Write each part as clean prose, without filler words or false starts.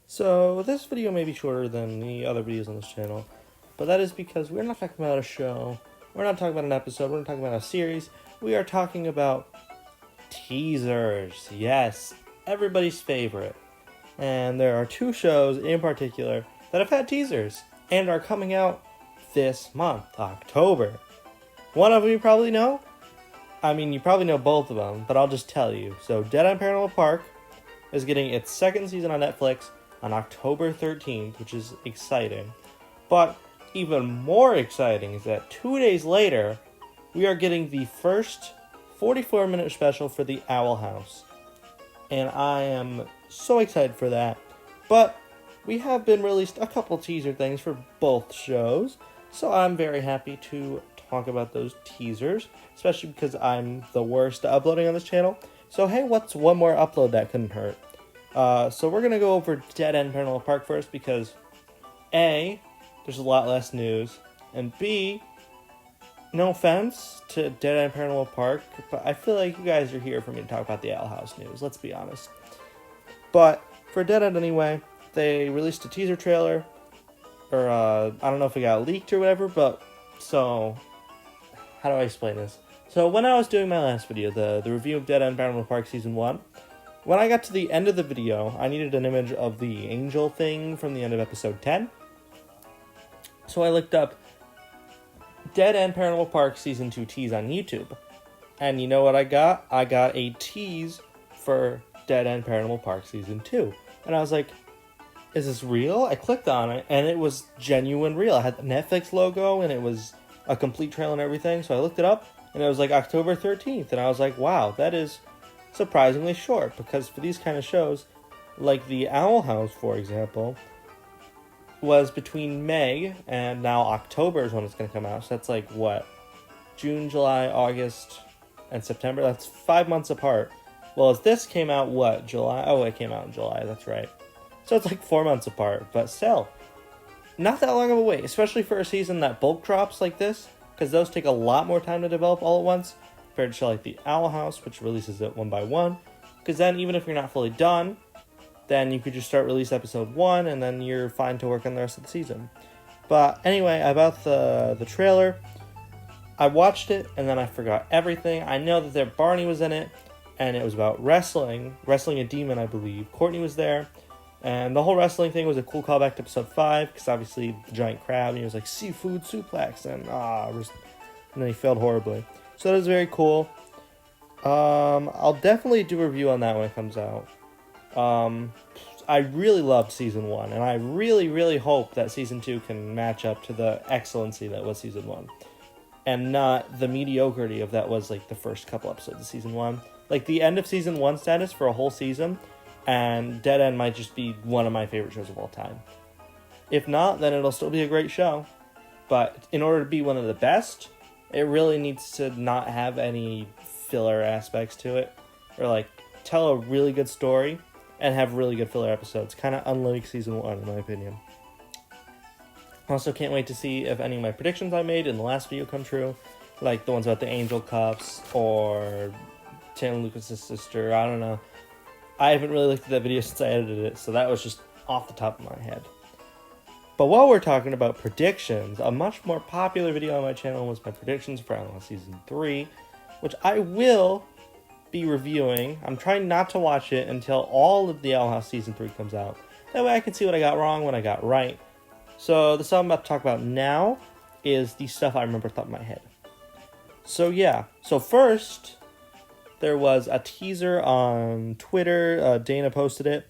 So this video may be shorter than the other videos on this channel, but that is because we're not talking about a show, we're not talking about an episode, we're not talking about a series, we are talking about teasers. Yes, everybody's favorite. And there are two shows in particular that have had teasers and are coming out this month, October. One of them you probably know. I mean, you probably know both of them, but I'll just tell you. So Dead End Paranormal Park is getting its second season on Netflix on October 13th, which is exciting. But even more exciting is that 2 days later, we are getting the first 44-minute special for the Owl House. And I am so excited for that. But we have been released a couple teaser things for both shows, so I'm very happy to talk about those teasers, especially because I'm the worst at uploading on this channel. So hey, what's one more upload that couldn't hurt? So we're going to go over Dead End Paranormal Park first because A, there's a lot less news, and B, no offense to Dead End Paranormal Park, but I feel like you guys are here for me to talk about the Owl House news, let's be honest. But for Dead End anyway, they released a teaser trailer, or I don't know if it got leaked or whatever, but so, how do I explain this? So when I was doing my last video, the review of Dead End Paranormal Park Season 1, when I got to the end of the video, I needed an image of the angel thing from the end of episode 10. So I looked up Dead End Paranormal Park Season 2 tease on YouTube. And you know what I got? I got a tease for Dead End Paranormal Park Season 2. And I was like, is this real? I clicked on it, and it was genuine real. It had the Netflix logo, and it was a complete trailer and everything. So I looked it up, and it was like October 13th. And I was like, wow, that is surprisingly short, because for these kind of shows, like the Owl House, for example, was between May and now October is when it's going to come out. So that's like, what? June, July, August, and September? That's 5 months apart. Well, as this came out, what? July? Oh, it came out in July, that's right. So it's like 4 months apart, but still, not that long of a wait, especially for a season that bulk drops like this, because those take a lot more time to develop all at once, compared to like the Owl House, which releases it one by one, because then even if you're not fully done, then you could just start release episode 1, and then you're fine to work on the rest of the season. But anyway, about the trailer, I watched it, and then I forgot everything. I know that there Barney was in it, and it was about wrestling a demon, I believe. Courtney was there, and the whole wrestling thing was a cool callback to episode 5, because obviously the giant crab, and he was like, seafood suplex, and then he failed horribly. So that was very cool. I'll definitely do a review on that when it comes out. I really loved Season 1, and I really, really hope that Season 2 can match up to the excellency that was Season 1, and not the mediocrity of that was, like, the first couple episodes of Season 1. Like, the end of Season 1 status for a whole season, and Dead End might just be one of my favorite shows of all time. If not, then it'll still be a great show, but in order to be one of the best, it really needs to not have any filler aspects to it, or, like, tell a really good story and have really good filler episodes, kind of unlike Season 1, in my opinion. Also, can't wait to see if any of my predictions I made in the last video come true, like the ones about the Angel Cups, or Tan Lucas' sister, I don't know. I haven't really looked at that video since I edited it, so that was just off the top of my head. But while we're talking about predictions, a much more popular video on my channel was my predictions for Owl House Season 3, which I will be reviewing. I'm trying not to watch it until all of the Owl House Season 3 comes out. That way I can see what I got wrong, what I got right. So the stuff I'm about to talk about now is the stuff I remember off the top of my head. So yeah, so first, there was a teaser on Twitter. Dana posted it,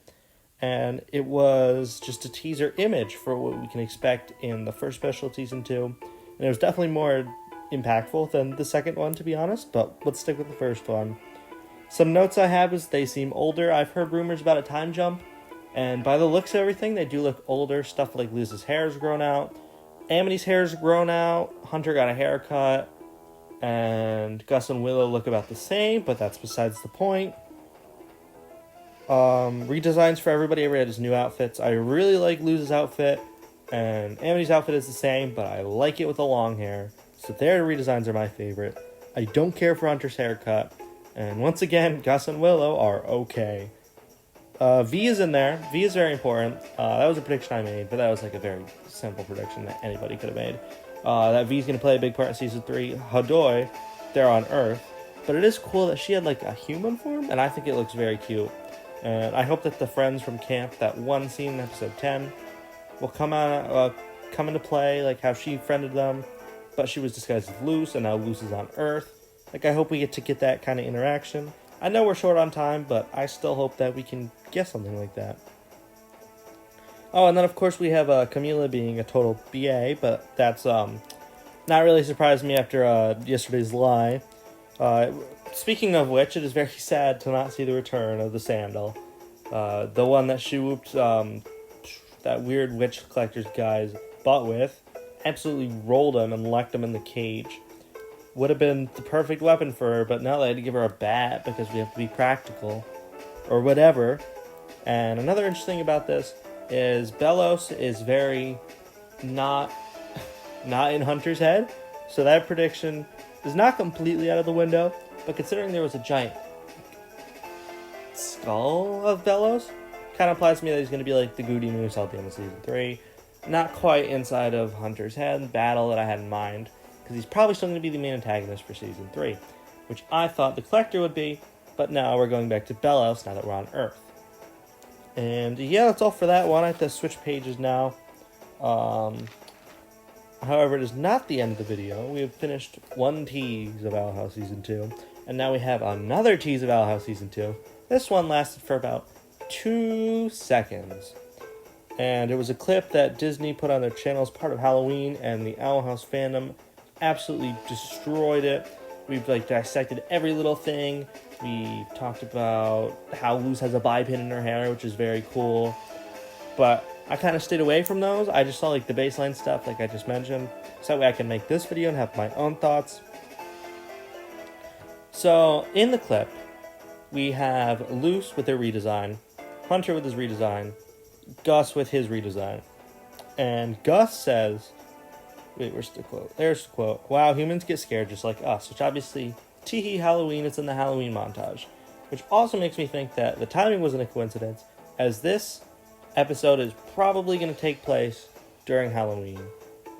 and it was just a teaser image for what we can expect in the first special of Season 2. And it was definitely more impactful than the second one, to be honest, but let's stick with the first one. Some notes I have is they seem older. I've heard rumors about a time jump, and by the looks of everything, they do look older. Stuff like Liz's hair has grown out, Amity's hair has grown out, Hunter got a haircut, and Gus and Willow look about the same, but that's besides the point. Redesigns for everybody. Everybody has new outfits. I really like Liz's outfit, and Amity's outfit is the same, but I like it with the long hair. So their redesigns are my favorite. I don't care for Hunter's haircut. And once again, Gus and Willow are okay. V is in there. V is very important. That was a prediction I made, but that was like a very simple prediction that anybody could have made. That V is going to play a big part in Season 3. Horde, they're on Earth. But it is cool that she had like a human form, and I think it looks very cute. And I hope that the friends from camp, that one scene in episode 10, will come into play, like how she friended them, but she was disguised as Luce, and now Luce is on Earth. Like, I hope we get that kind of interaction. I know we're short on time, but I still hope that we can get something like that. Oh, and then of course we have Camila being a total BA, but that's not really surprised me after yesterday's lie. Speaking of which, it is very sad to not see the return of the sandal. The one that she whooped that weird witch collector's guy's butt with, absolutely rolled him and locked him in the cage. Would have been the perfect weapon for her, but now they had to give her a bat because we have to be practical. Or whatever. And another interesting about this is Belos is very not in Hunter's head. So that prediction is not completely out of the window. But considering there was a giant skull of Belos, kind of implies to me that he's going to be like the Goody Moose at the end of Season 3. Not quite inside of Hunter's head, battle that I had in mind. Because he's probably still going to be the main antagonist for Season 3. Which I thought the Collector would be. But now we're going back to Belos now that we're on Earth. And yeah, that's all for that one. I have to switch pages now. However, it is not the end of the video. We have finished one tease of Owl House Season 2. And now we have another tease of Owl House Season 2. This one lasted for about 2 seconds. And it was a clip that Disney put on their channel as part of Halloween. And the Owl House fandom absolutely destroyed it. We've dissected every little thing. We talked about how Luz has a bi-pin in her hair, which is very cool. But I kind of stayed away from those. I just saw the baseline stuff like I just mentioned. So that way I can make this video and have my own thoughts. So in the clip, we have Luz with her redesign, Hunter with his redesign, Gus with his redesign. And Gus says, wait, where's the quote? There's the quote. Wow, humans get scared just like us, which obviously, teehee, Halloween, it's in the Halloween montage. Which also makes me think that the timing wasn't a coincidence, as this episode is probably going to take place during Halloween.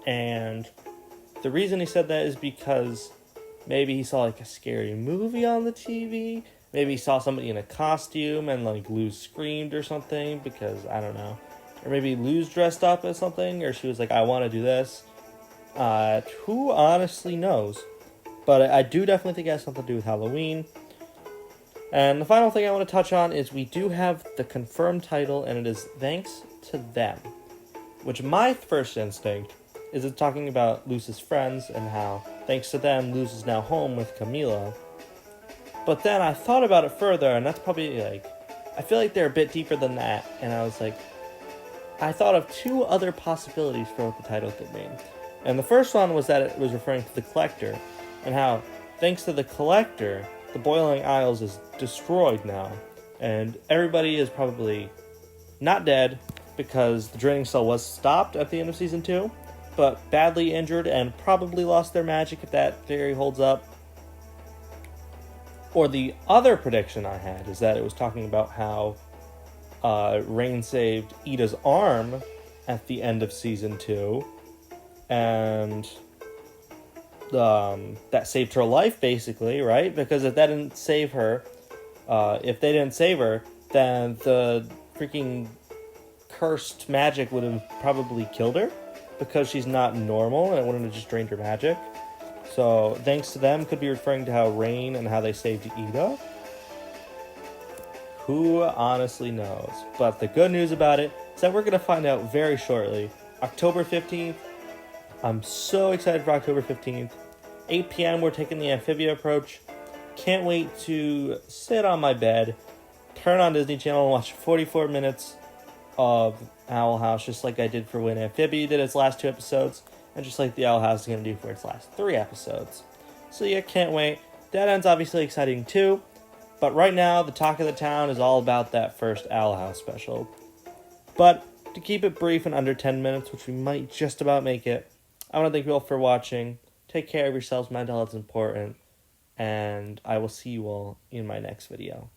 And the reason he said that is because maybe he saw a scary movie on the TV. Maybe he saw somebody in a costume and Luz screamed or something, because I don't know. Or maybe Luz dressed up as something, or she was like, I want to do this. Who honestly knows? But I do definitely think it has something to do with Halloween. And the final thing I want to touch on is we do have the confirmed title, and it is Thanks to Them. Which my first instinct is it's talking about Luz's friends and how, thanks to them, Luz is now home with Camila. But then I thought about it further, and that's probably I feel like they're a bit deeper than that. And I was I thought of two other possibilities for what the title could mean. And the first one was that it was referring to the Collector, and how, thanks to the Collector, the Boiling Isles is destroyed now, and everybody is probably not dead, because the draining spell was stopped at the end of Season 2, but badly injured and probably lost their magic if that theory holds up. Or the other prediction I had is that it was talking about how Rain saved Ida's arm at the end of Season 2, and that saved her life, basically, right? Because if that didn't save her, if they didn't save her, then the freaking cursed magic would have probably killed her, because she's not normal, and it wouldn't have just drained her magic. So, thanks to them could be referring to how Rain and how they saved Ida. Who honestly knows? But the good news about it is that we're going to find out very shortly. October 15th. I'm so excited for October 15th. 8 p.m. we're taking the Amphibia approach. Can't wait to sit on my bed, turn on Disney Channel and watch 44 minutes of Owl House, just like I did for when Amphibia did its last 2 episodes, and just like the Owl House is going to do for its last 3 episodes. So yeah, can't wait. Dead End's obviously exciting too, but right now the talk of the town is all about that first Owl House special. But to keep it brief and under 10 minutes, which we might just about make it, I want to thank you all for watching. Take care of yourselves, mental health is important, and I will see you all in my next video.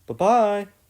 Bye-bye!